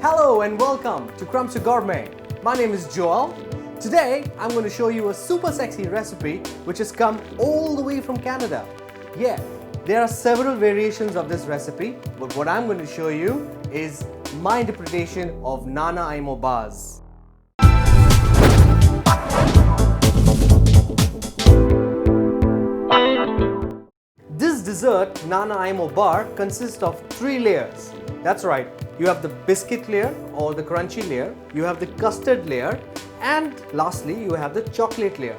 Hello and welcome to Crumbs to Gourmet. My name is Joel. Today I'm going to show you a super sexy recipe which has come all the way from Canada. Yeah, there are several variations of this recipe, but what I'm going to show you is my interpretation of Nanaimo bars. This dessert, Nanaimo bar, consists of 3 layers. That's right, you have the biscuit layer or the crunchy layer, you have the custard layer, and lastly you have the chocolate layer.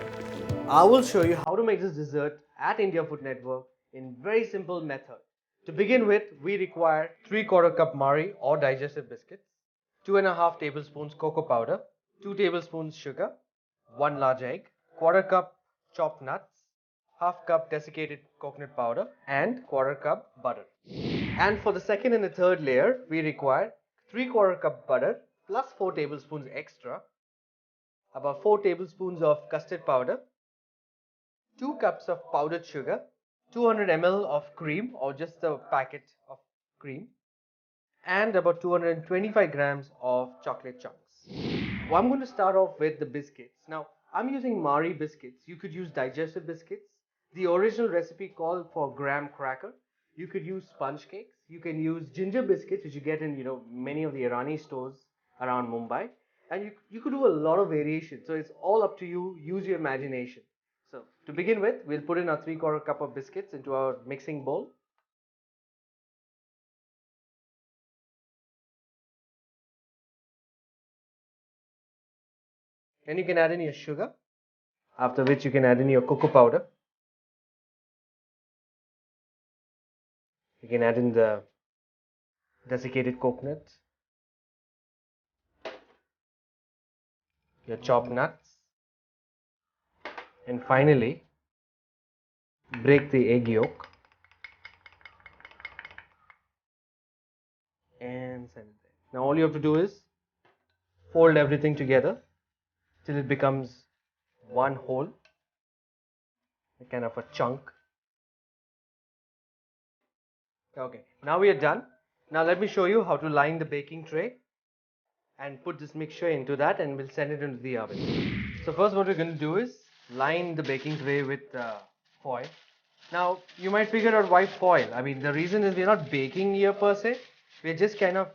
I will show you how to make this dessert at India Food Network in very simple method. To begin with, we require 3/4 cup Mari or digestive biscuits, 2.5 tablespoons cocoa powder, 2 tablespoons sugar, 1 large egg, 1/4 cup chopped nuts, half cup desiccated coconut powder, and 1/4 cup butter. And for the second and the third layer, we require 3/4 cup butter plus 4 tablespoons extra, about 4 tablespoons of custard powder, 2 cups of powdered sugar, 200 ml of cream or just a packet of cream, and about 225 grams of chocolate chunks. Well, I'm going to start off with the biscuits. Now, I'm using Mari biscuits. You could use digestive biscuits. The original recipe called for graham cracker. You could use sponge cakes. You can use ginger biscuits, which you get in many of the Irani stores around Mumbai. And you could do a lot of variations. So it's all up to you. Use your imagination. So to begin with, we'll put in our 3/4 cup of biscuits into our mixing bowl. Then you can add in your sugar, after which you can add in your cocoa powder. You can add in the desiccated coconut, your chopped nuts, and finally break the egg yolk and send it there. Now all you have to do is fold everything together till it becomes one whole, a kind of a chunk. Okay, now we are done. Now let me show you how to line the baking tray and put this mixture into that, and we'll send it into the oven. So first what we're going to do is line the baking tray with foil. Now you might figure out why foil. I mean, the reason is we're not baking here per se, we're just kind of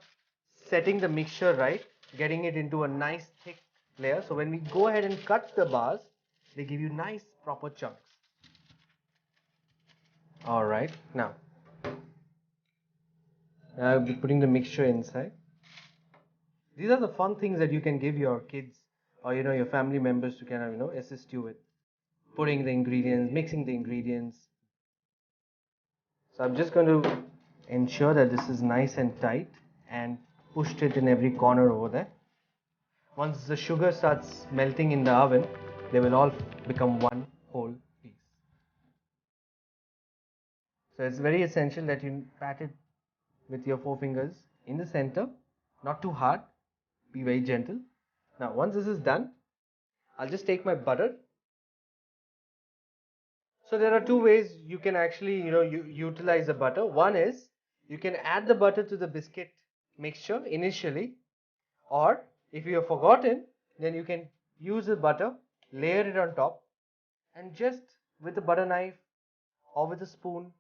setting the mixture right, getting it into a nice thick layer, so when we go ahead and cut the bars, they give you nice proper chunks. Alright, now I'll be putting the mixture inside. These are the fun things that you can give your kids or your family members to kind of assist you with putting the ingredients, mixing the ingredients. So I'm just going to ensure that this is nice and tight and pushed it in every corner over there. Once the sugar starts melting in the oven, they will all become one whole piece. So it's very essential that you pat it with your forefingers in the center, not too hard, be very gentle. Now once this is done, I'll just take my butter. So there are two ways you can actually utilize the butter. One is you can add the butter to the biscuit mixture initially, or if you have forgotten, then you can use the butter, layer it on top, and just with a butter knife or with a spoon,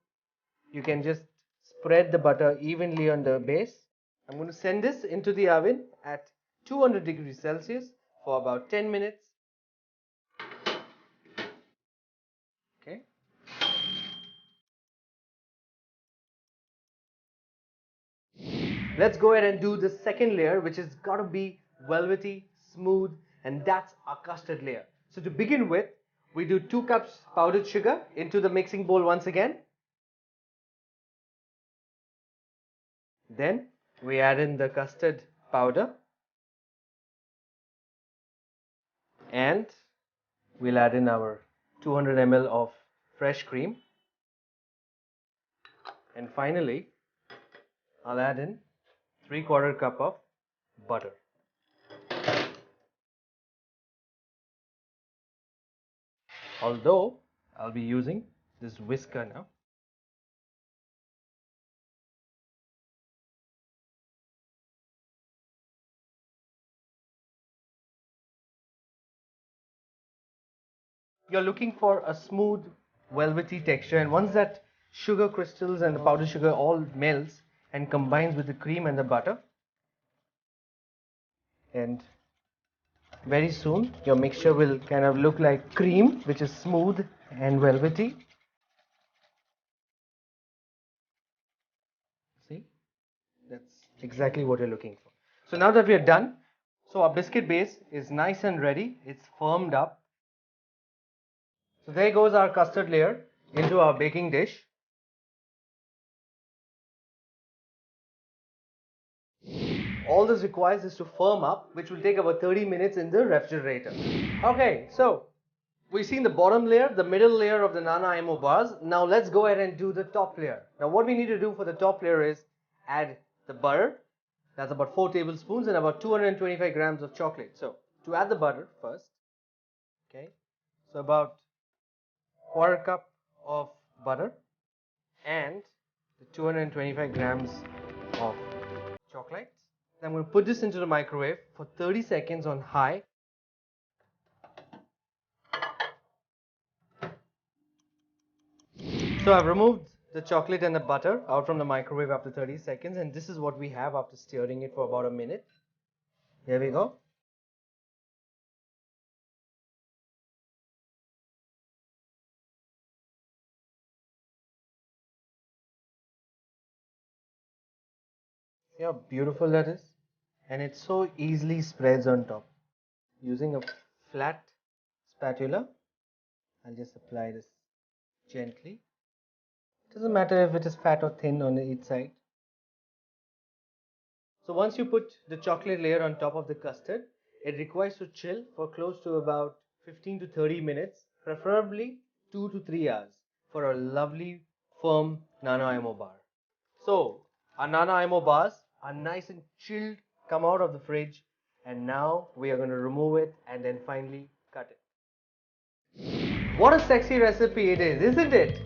you can just spread the butter evenly on the base. I'm going to send this into the oven at 200 degrees Celsius for about 10 minutes. Okay. Let's go ahead and do the second layer, which has got to be velvety, smooth, and that's our custard layer. So to begin with, we do 2 cups powdered sugar into the mixing bowl once again. Then we add in the custard powder, and we'll add in our 200 ml of fresh cream, and finally I'll add in 3/4 cup of butter. Although I'll be using this whisker now. you're looking for a smooth, velvety texture, and once that sugar crystals and the powdered sugar all melts and combines with the cream and the butter, and very soon your mixture will kind of look like cream, which is smooth and velvety. See, that's exactly what you're looking for. So now that we are done, so our biscuit base is nice and ready, it's firmed up. So there goes our custard layer into our baking dish. All this requires is to firm up, which will take about 30 minutes in the refrigerator. Okay, so we've seen the bottom layer, the middle layer of the Nanaimo bars. Now let's go ahead and do the top layer. Now what we need to do for the top layer is add the butter. That's about 4 tablespoons and about 225 grams of chocolate. So to add the butter first, okay, so about quarter cup of butter and the 225 grams of chocolate. I'm going to put this into the microwave for 30 seconds on high. So I've removed the chocolate and the butter out from the microwave after 30 seconds, and this is what we have after stirring it for about a minute. Here we go. See how beautiful that is? And it so easily spreads on top. Using a flat spatula, I'll just apply this gently. It doesn't matter if it is fat or thin on each side. So once you put the chocolate layer on top of the custard, it requires to chill for close to about 15 to 30 minutes, preferably 2 to 3 hours for a lovely firm Nanaimo bar. So our Nanaimo bars are nice and chilled, come out of the fridge, and now we are going to remove it and then finally cut it. What a sexy recipe it is, isn't it?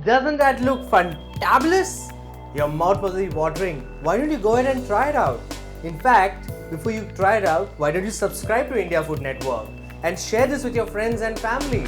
Doesn't that look fantabulous? Your mouth must be watering. Why don't you go ahead and try it out? In fact, before you try it out, why don't you subscribe to India Food Network and share this with your friends and family?